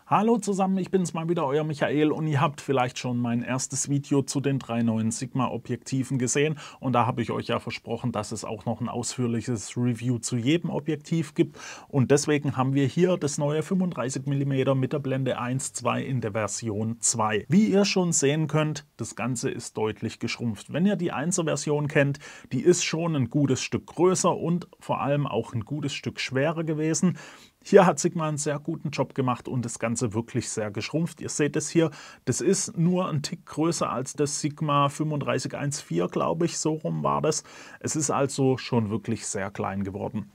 Hallo zusammen, ich bin's mal wieder, euer Michael, und ihr habt vielleicht schon mein erstes Video zu den drei neuen Sigma-Objektiven gesehen, und da habe ich euch ja versprochen, dass es auch noch ein ausführliches Review zu jedem Objektiv gibt, und deswegen haben wir hier das neue 35 mm mit der Blende 1.2 in der Version 2. Wie ihr schon sehen könnt, das Ganze ist deutlich geschrumpft. Wenn ihr die 1er Version kennt, die ist schon ein gutes Stück größer und vor allem auch ein gutes Stück schwerer gewesen. Hier hat Sigma einen sehr guten Job gemacht und das Ganze wirklich sehr geschrumpft. Ihr seht es hier, das ist nur ein Tick größer als das Sigma 3514, glaube ich, so rum war das. Es ist also schon wirklich sehr klein geworden.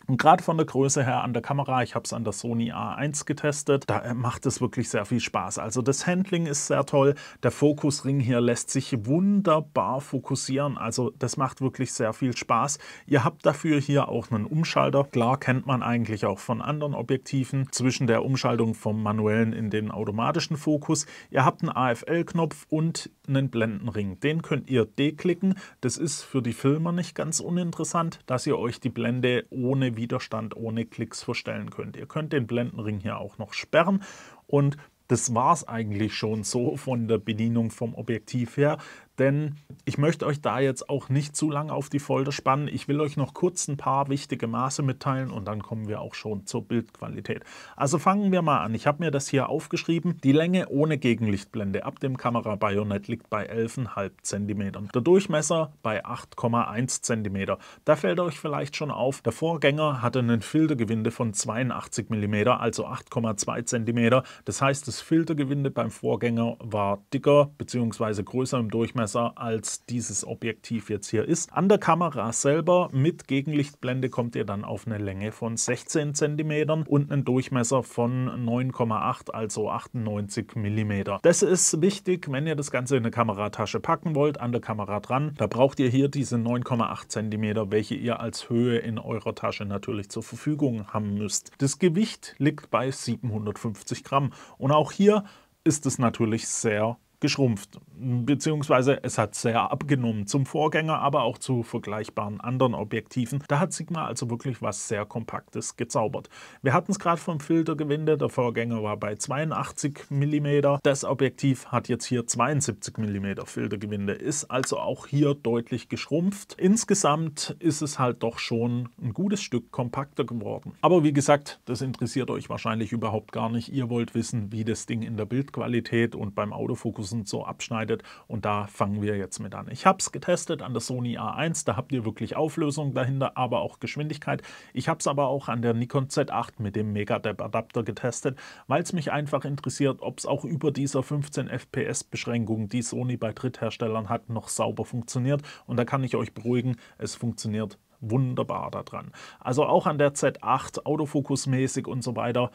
Und gerade von der Größe her an der Kamera, ich habe es an der Sony A1 getestet, da macht es wirklich sehr viel Spaß. Also das Handling ist sehr toll, der Fokusring hier lässt sich wunderbar fokussieren, also das macht wirklich sehr viel Spaß. Ihr habt dafür hier auch einen Umschalter, klar kennt man eigentlich auch von anderen Objektiven, zwischen der Umschaltung vom manuellen in den automatischen Fokus. Ihr habt einen AFL-Knopf und einen Blendenring, den könnt ihr deklicken. Das ist für die Filmer nicht ganz uninteressant, dass ihr euch die Blende ohne Widerstand, ohne Klicks verstellen könnt. Ihr könnt den Blendenring hier auch noch sperren, und das war es eigentlich schon so von der Bedienung vom Objektiv her. Denn ich möchte euch da jetzt auch nicht zu lange auf die Folter spannen. Ich will euch noch kurz ein paar wichtige Maße mitteilen und dann kommen wir auch schon zur Bildqualität. Also fangen wir mal an. Ich habe mir das hier aufgeschrieben. Die Länge ohne Gegenlichtblende ab dem Kamerabajonett liegt bei 11,5 cm. Der Durchmesser bei 8,1 cm. Da fällt euch vielleicht schon auf, der Vorgänger hatte einen Filtergewinde von 82 mm, also 8,2 cm. Das heißt, das Filtergewinde beim Vorgänger war dicker bzw. größer im Durchmesser als dieses Objektiv jetzt hier ist. An der Kamera selber mit Gegenlichtblende kommt ihr dann auf eine Länge von 16 cm und einen Durchmesser von 9,8, also 98 mm. Das ist wichtig, wenn ihr das Ganze in eine Kameratasche packen wollt, an der Kamera dran. Da braucht ihr hier diese 9,8 cm, welche ihr als Höhe in eurer Tasche natürlich zur Verfügung haben müsst. Das Gewicht liegt bei 750 Gramm, und auch hier ist es natürlich sehr geschrumpft, beziehungsweise es hat sehr abgenommen zum Vorgänger, aber auch zu vergleichbaren anderen Objektiven. Da hat Sigma also wirklich was sehr Kompaktes gezaubert. Wir hatten es gerade vom Filtergewinde, der Vorgänger war bei 82 mm, das Objektiv hat jetzt hier 72 mm Filtergewinde, ist also auch hier deutlich geschrumpft. Insgesamt ist es halt doch schon ein gutes Stück kompakter geworden. Aber wie gesagt, das interessiert euch wahrscheinlich überhaupt gar nicht. Ihr wollt wissen, wie das Ding in der Bildqualität und beim Autofokus so abschneidet, und da fangen wir jetzt mit an. Ich habe es getestet an der Sony A1, da habt ihr wirklich Auflösung dahinter, aber auch Geschwindigkeit. Ich habe es aber auch an der Nikon Z8 mit dem Megadep-Adapter getestet, weil es mich einfach interessiert, ob es auch über dieser 15 FPS Beschränkung, die Sony bei Drittherstellern hat, noch sauber funktioniert, und da kann ich euch beruhigen, es funktioniert wunderbar daran. Also auch an der Z8, autofokusmäßig und so weiter,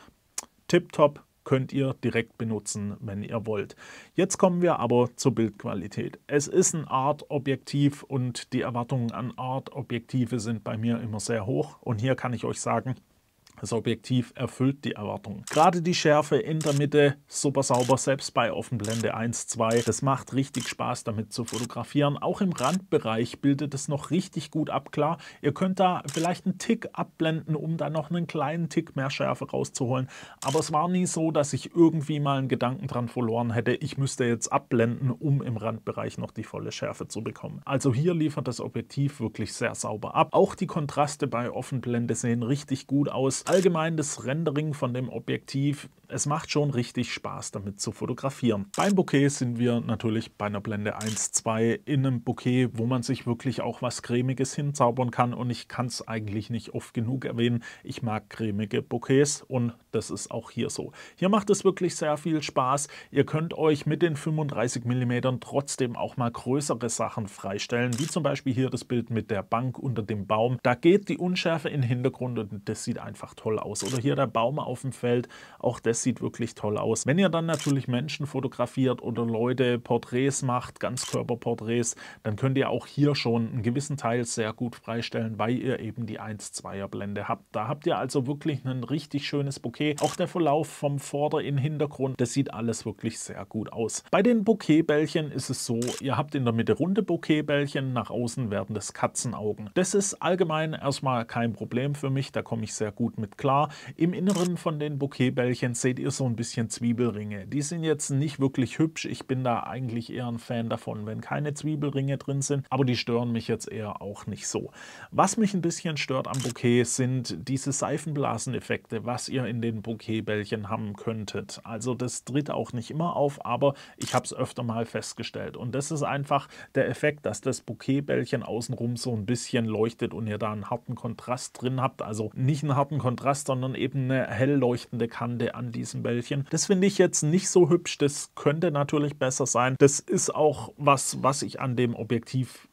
tipptopp. Könnt ihr direkt benutzen, wenn ihr wollt. Jetzt kommen wir aber zur Bildqualität. Es ist ein Art-Objektiv und die Erwartungen an Art-Objektive sind bei mir immer sehr hoch, und hier kann ich euch sagen, das Objektiv erfüllt die Erwartungen. Gerade die Schärfe in der Mitte, super sauber, selbst bei Offenblende 1.2. Das macht richtig Spaß, damit zu fotografieren. Auch im Randbereich bildet es noch richtig gut ab. Klar, ihr könnt da vielleicht einen Tick abblenden, um da noch einen kleinen Tick mehr Schärfe rauszuholen. Aber es war nie so, dass ich irgendwie mal einen Gedanken dran verloren hätte, ich müsste jetzt abblenden, um im Randbereich noch die volle Schärfe zu bekommen. Also hier liefert das Objektiv wirklich sehr sauber ab. Auch die Kontraste bei Offenblende sehen richtig gut aus. Allgemein das Rendering von dem Objektiv, es macht schon richtig Spaß, damit zu fotografieren. Beim Bokeh sind wir natürlich bei einer Blende 1.2 in einem Bokeh, wo man sich wirklich auch was Cremiges hinzaubern kann, und ich kann es eigentlich nicht oft genug erwähnen. Ich mag cremige Bokehs, und das ist auch hier so. Hier macht es wirklich sehr viel Spaß. Ihr könnt euch mit den 35 mm trotzdem auch mal größere Sachen freistellen, wie zum Beispiel hier das Bild mit der Bank unter dem Baum. Da geht die Unschärfe in den Hintergrund und das sieht einfach toll aus. Oder hier der Baum auf dem Feld, auch das sieht wirklich toll aus. Wenn ihr dann natürlich Menschen fotografiert oder Leute Porträts macht, Ganzkörperporträts, dann könnt ihr auch hier schon einen gewissen Teil sehr gut freistellen, weil ihr eben die 1.2er Blende habt. Da habt ihr also wirklich ein richtig schönes Bokeh. Auch der Verlauf vom Vorder- in den Hintergrund, das sieht alles wirklich sehr gut aus. Bei den Bokehbällchen ist es so, ihr habt in der Mitte runde Bokehbällchen, nach außen werden das Katzenaugen. Das ist allgemein erstmal kein Problem für mich, da komme ich sehr gut mit damit klar. Im Inneren von den Bokeh-Bällchen seht ihr so ein bisschen Zwiebelringe. Die sind jetzt nicht wirklich hübsch. Ich bin da eigentlich eher ein Fan davon, wenn keine Zwiebelringe drin sind, aber die stören mich jetzt eher auch nicht so. Was mich ein bisschen stört am Bokeh sind diese Seifenblaseneffekte, was ihr in den Bokeh-Bällchen haben könntet. Also das tritt auch nicht immer auf, aber ich habe es öfter mal festgestellt. Und das ist einfach der Effekt, dass das Bokeh-Bällchen außenrum so ein bisschen leuchtet und ihr da einen harten Kontrast drin habt. Also nicht einen harten Kontrast, sondern eben eine hell leuchtende Kante an diesem Bällchen. Das finde ich jetzt nicht so hübsch. Das könnte natürlich besser sein. Das ist auch was ich an dem Objektiv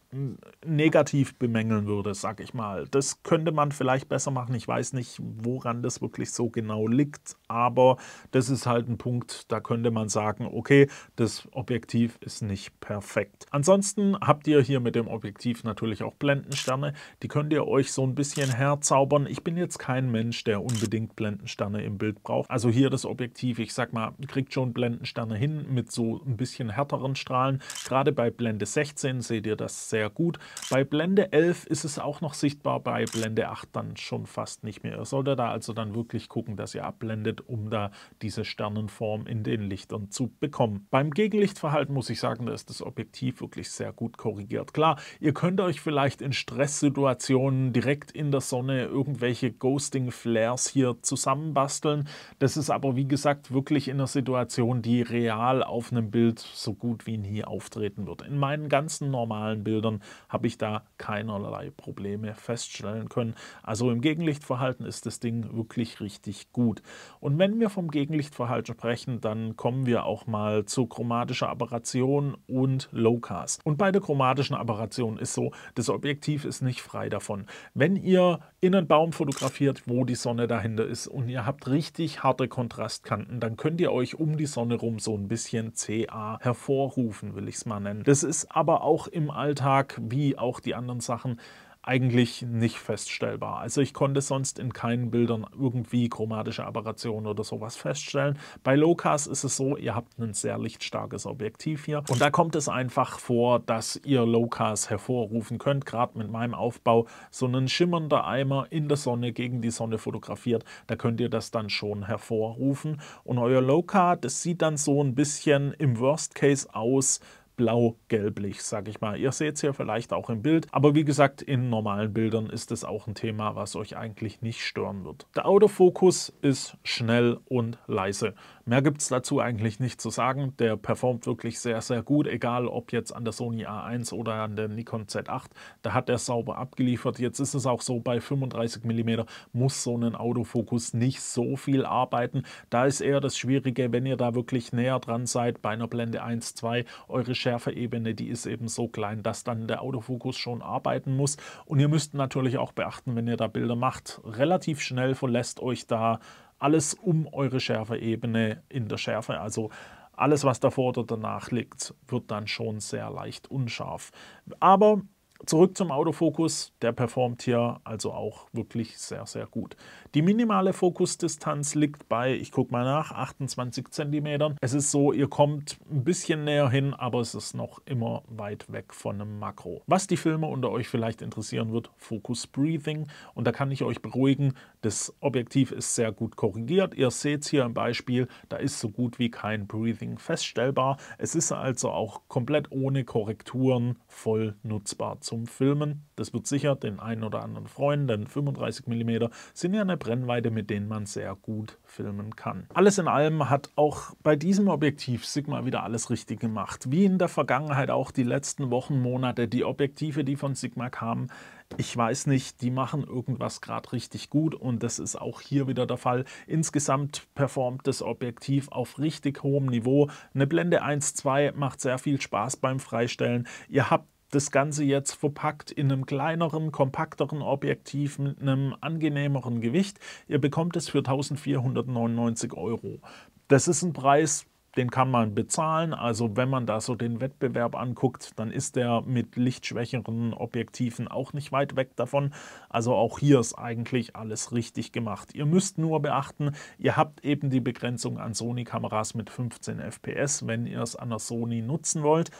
negativ bemängeln würde, sag ich mal. Das könnte man vielleicht besser machen. Ich weiß nicht, woran das wirklich so genau liegt, aber das ist halt ein Punkt, da könnte man sagen, okay, das Objektiv ist nicht perfekt. Ansonsten habt ihr hier mit dem Objektiv natürlich auch Blendensterne. Die könnt ihr euch so ein bisschen herzaubern. Ich bin jetzt kein Mensch, der unbedingt Blendensterne im Bild braucht. Also hier das Objektiv, ich sag mal, kriegt schon Blendensterne hin mit so ein bisschen härteren Strahlen. Gerade bei Blende 16 seht ihr das sehr gut. Bei Blende 11 ist es auch noch sichtbar, bei Blende 8 dann schon fast nicht mehr. Ihr solltet da also dann wirklich gucken, dass ihr abblendet, um da diese Sternenform in den Lichtern zu bekommen. Beim Gegenlichtverhalten muss ich sagen, da ist das Objektiv wirklich sehr gut korrigiert. Klar, ihr könnt euch vielleicht in Stresssituationen direkt in der Sonne irgendwelche Ghosting-Flares hier zusammenbasteln. Das ist aber, wie gesagt, wirklich in einer Situation, die real auf einem Bild so gut wie nie auftreten wird. In meinen ganzen normalen Bildern habe ich da keinerlei Probleme feststellen können. Also im Gegenlichtverhalten ist das Ding wirklich richtig gut. Und wenn wir vom Gegenlichtverhalten sprechen, dann kommen wir auch mal zu chromatischer Aberration und Low-Cast. Und bei der chromatischen Aberration ist so, das Objektiv ist nicht frei davon. Wenn ihr in einen Baum fotografiert, wo die Sonne dahinter ist und ihr habt richtig harte Kontrastkanten, dann könnt ihr euch um die Sonne rum so ein bisschen CA hervorrufen, will ich es mal nennen. Das ist aber auch im Alltag, wie auch die anderen Sachen, eigentlich nicht feststellbar. Also ich konnte sonst in keinen Bildern irgendwie chromatische Aberration oder sowas feststellen. Bei Low-Cast ist es so, ihr habt ein sehr lichtstarkes Objektiv hier und da kommt es einfach vor, dass ihr Low-Cast hervorrufen könnt, gerade mit meinem Aufbau, so ein schimmernder Eimer in der Sonne gegen die Sonne fotografiert, da könnt ihr das dann schon hervorrufen und euer Low-Cast, das sieht dann so ein bisschen im Worst Case aus, blau-gelblich, sage ich mal. Ihr seht es hier vielleicht auch im Bild, aber wie gesagt, in normalen Bildern ist es auch ein Thema, was euch eigentlich nicht stören wird. Der Autofokus ist schnell und leise. Mehr gibt es dazu eigentlich nicht zu sagen. Der performt wirklich sehr, sehr gut, egal ob jetzt an der Sony A1 oder an der Nikon Z8. Da hat er sauber abgeliefert. Jetzt ist es auch so, bei 35 mm muss so ein Autofokus nicht so viel arbeiten. Da ist eher das Schwierige, wenn ihr da wirklich näher dran seid, bei einer Blende 1,2, eure Schärfeebene, die ist eben so klein, dass dann der Autofokus schon arbeiten muss. Und ihr müsst natürlich auch beachten, wenn ihr da Bilder macht, relativ schnell verlässt euch da alles um eure Schärfeebene in der Schärfe. Also alles, was davor oder danach liegt, wird dann schon sehr leicht unscharf. Aber zurück zum Autofokus, der performt hier also auch wirklich sehr, sehr gut. Die minimale Fokusdistanz liegt bei, ich gucke mal nach, 28 cm. Es ist so, ihr kommt ein bisschen näher hin, aber es ist noch immer weit weg von einem Makro. Was die Filmer unter euch vielleicht interessieren wird, Focus Breathing. Und da kann ich euch beruhigen, das Objektiv ist sehr gut korrigiert. Ihr seht es hier im Beispiel, da ist so gut wie kein Breathing feststellbar. Es ist also auch komplett ohne Korrekturen voll nutzbar zum Filmen. Das wird sicher den einen oder anderen freuen, denn 35 mm sind ja eine Brennweite, mit denen man sehr gut filmen kann. Alles in allem hat auch bei diesem Objektiv Sigma wieder alles richtig gemacht. Wie in der Vergangenheit auch die letzten Wochen, Monate, die Objektive, die von Sigma kamen, ich weiß nicht, die machen irgendwas gerade richtig gut und das ist auch hier wieder der Fall. Insgesamt performt das Objektiv auf richtig hohem Niveau. Eine Blende 1,2 macht sehr viel Spaß beim Freistellen. Ihr habt das Ganze jetzt verpackt in einem kleineren, kompakteren Objektiv mit einem angenehmeren Gewicht. Ihr bekommt es für 1.499 €. Das ist ein Preis, den kann man bezahlen. Also wenn man da so den Wettbewerb anguckt, dann ist der mit lichtschwächeren Objektiven auch nicht weit weg davon. Also auch hier ist eigentlich alles richtig gemacht. Ihr müsst nur beachten, ihr habt eben die Begrenzung an Sony-Kameras mit 15 FPS, wenn ihr es an der Sony nutzen wollt.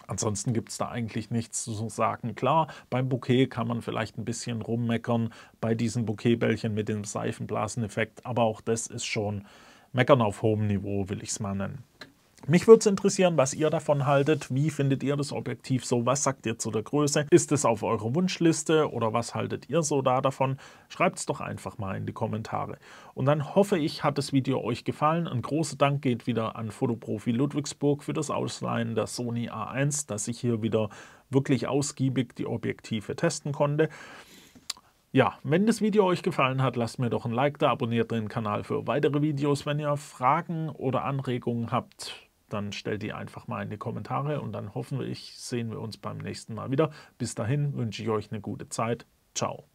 Ansonsten gibt es da eigentlich nichts zu sagen. Klar, beim Bouquet kann man vielleicht ein bisschen rummeckern, bei diesen Bouquetbällchen mit dem Seifenblaseneffekt, aber auch das ist schon Meckern auf hohem Niveau, will ich es mal nennen. Mich würde es interessieren, was ihr davon haltet. Wie findet ihr das Objektiv so? Was sagt ihr zu der Größe? Ist es auf eurer Wunschliste oder was haltet ihr so davon? Schreibt es doch einfach mal in die Kommentare. Und dann hoffe ich, hat das Video euch gefallen. Ein großer Dank geht wieder an Fotoprofi Ludwigsburg für das Ausleihen der Sony A1, dass ich hier wieder wirklich ausgiebig die Objektive testen konnte. Ja, wenn das Video euch gefallen hat, lasst mir doch ein Like da, abonniert den Kanal für weitere Videos. Wenn ihr Fragen oder Anregungen habt, dann stellt die einfach mal in die Kommentare und dann hoffen wir, sehen wir uns beim nächsten Mal wieder. Bis dahin wünsche ich euch eine gute Zeit. Ciao.